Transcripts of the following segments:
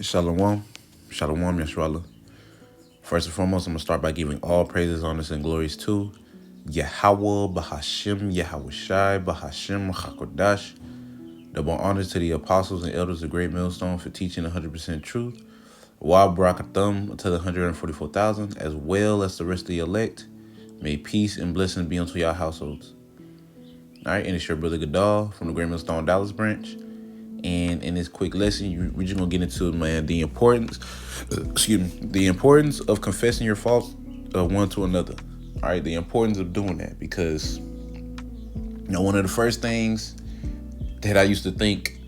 Shalom. Shalom, Yashrala. First and foremost, I'm going to start by giving all praises, honors, and glories to Yahweh, Bahashim, Yahweh Shai, Bahashim, Hakodash. Double honors to the apostles and elders of Great Millstone for teaching 100% truth. Wa Barakathum to the 144,000, as well as the rest of the elect. May peace and blessings be unto your households. All right, and it's your brother Gadal from the Great Millstone Dallas branch. And in this quick lesson, we're just gonna get into, man, the importance of confessing your faults one to another. All right, the importance of doing that, because one of the first things that I used to think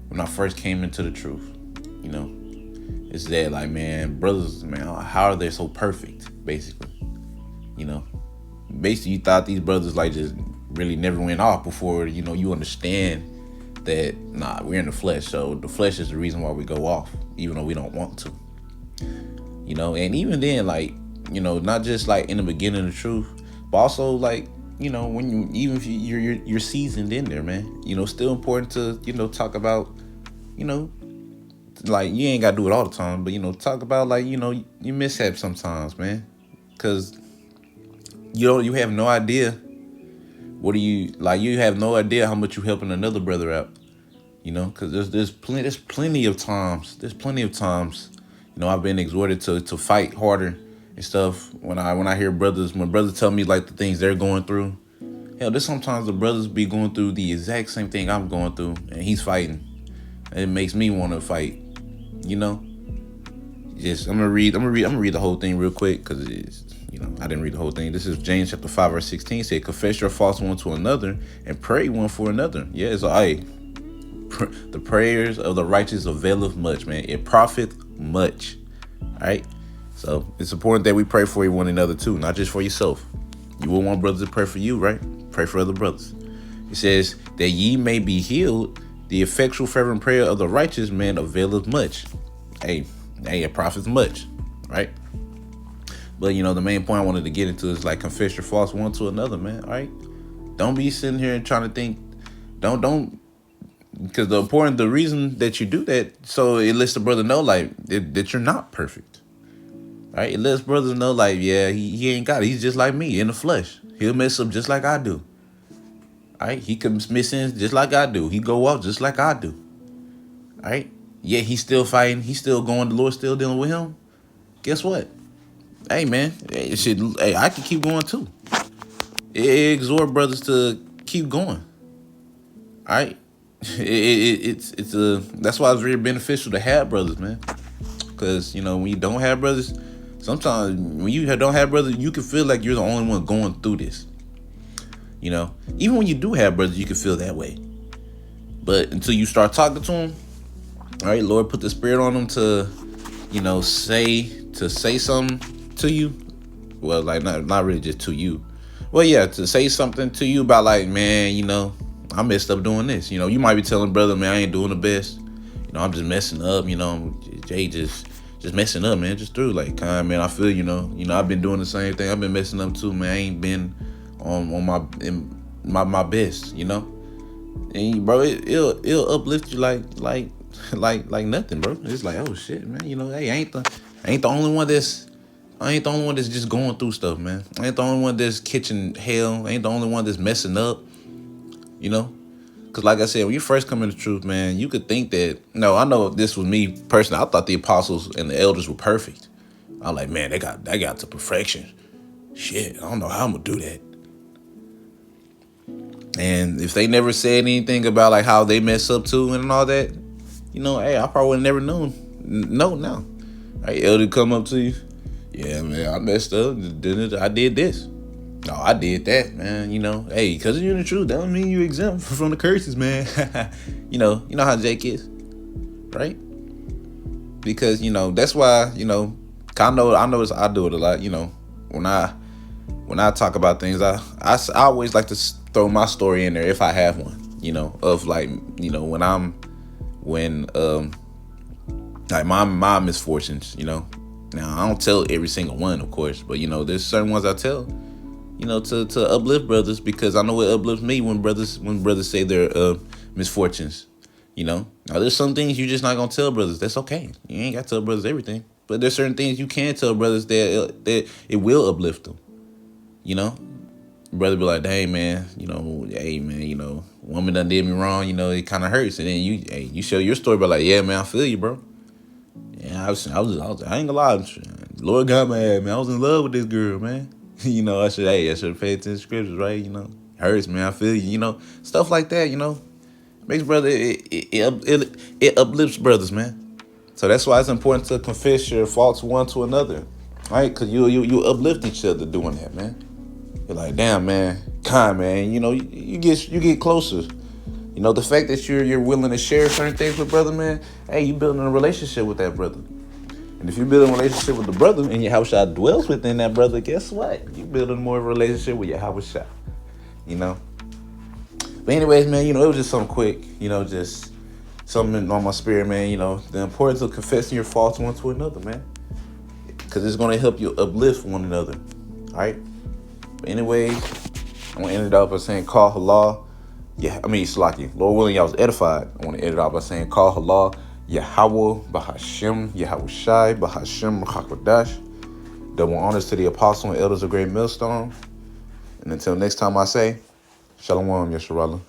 when I first came into the truth, is that, like, man, brothers, man, how are they so perfect? Basically, you thought these brothers like just really never went off before you understand that we're in the flesh, so the flesh is the reason why we go off, even though we don't want to. And even then, like, not just like in the beginning of the truth, but also like, when if you're seasoned in there, man, still important to talk about, like, you ain't gotta do it all the time, but talk about, like, you mishap sometimes, man, because you have no idea. You have no idea how much you helping another brother out, because there's plenty of times, I've been exhorted to fight harder and stuff when I hear brothers tell me, like, the things they're going through. Hell, there's sometimes the brothers be going through the exact same thing I'm going through, and he's fighting. It makes me want to fight, Just I'm gonna read the whole thing real quick, because it's, I didn't read the whole thing. This is James chapter 5 verse 16. Say, confess your faults one to another and pray one for another. Yeah, so the prayers of the righteous availeth much, man. It profiteth much. All right. So it's important that we pray for one another too, not just for yourself. You will want brothers to pray for you, right? Pray for other brothers. It says that ye may be healed. The effectual fervent prayer of the righteous man availeth much. Hey, it profits much, right? But the main point I wanted to get into is, like, confess your faults one to another, man. All right, don't be sitting here and trying to think. Don't, because the reason that you do that, so it lets the brother know, like, that you're not perfect. All right, it lets brothers know, like, yeah, he ain't got it. He's just like me in the flesh. He'll mess up just like I do. All right, he commits sins just like I do. He go off just like I do. All right, yeah, he's still fighting. He's still going. The Lord's still dealing with him. Guess what? Hey, man, I can keep going too. It exhort brothers to keep going. All right, that's why it's very beneficial to have brothers, man. Because when you don't have brothers, sometimes when you don't have brothers, you can feel like you're the only one going through this. Even when you do have brothers, you can feel that way. But until you start talking to them, all right, Lord put the spirit on them to, say something to you. Well, like, not really just to you. Well, yeah, to say something to you about, like, man, I messed up doing this. You might be telling brother, man, I ain't doing the best. I'm just messing up. Jay just messing up, man. Just through, like, man, I feel, I've been doing the same thing. I've been messing up too, man. I ain't been on my best, And, bro, it'll uplift you like nothing, bro. It's like, oh shit, man. Hey, I ain't the only one that's just going through stuff, man. I ain't the only one that's catching hell. I ain't the only one that's messing up. Because, like I said, when you first come into truth, man, you could think that, I know if this was me personally, I thought the apostles and the elders were perfect. I'm like, man, they got to perfection. Shit, I don't know how I'm gonna do that. And if they never said anything about, like, how they mess up too and all that, hey, I probably would have never known. No, now. Hey, elder come up to you. Yeah, man, I messed up. I did this. No, I did that, man. Hey, because you're in the truth, that don't mean you exempt from the curses, man. You know how Jake is, right? Because, that's why, I notice I do it a lot. When I talk about things, I always like to throw my story in there if I have one, of, like, when like my misfortunes, Now, I don't tell every single one, of course, but, there's certain ones I tell, to uplift brothers, because I know it uplifts me when brothers say their misfortunes, Now there's some things you just not gonna tell brothers. That's okay. You ain't got to tell brothers everything. But there's certain things you can tell brothers that it will uplift them. You know, brother be like, dang man, hey man, woman done did me wrong. It kind of hurts, and then you share your story, but like, yeah man, I feel you, bro. Yeah, I ain't gonna lie, Lord got mad, man. I was in love with this girl, man. I should pay attention to scriptures, right? Hurts, man. I feel you. Stuff like that. Makes brother it uplifts brothers, man. So that's why it's important to confess your faults one to another, right? Because you uplift each other doing that, man. You're like, damn, man, man. You get closer. The fact that you're willing to share certain things with brother, man. Hey, you building a relationship with that brother. And if you build a relationship with the brother and your house shot dwells within that brother, guess what? You building more of a relationship with your house shot. But anyways, man, it was just something quick. Just something on my spirit, man. The importance of confessing your faults one to another, man. Because it's going to help you uplift one another. All right? But anyways, I'm going to end it off by saying, call halal. Salaki. Lord willing, y'all was edified. I want to end it off by saying, call halal. Yahweh, Bahashem, Yahweh Shai, Bahashem, Hakodash. Double honors to the apostle and elders of Great Millstone. And until next time I say, Shalom, Yesharallah.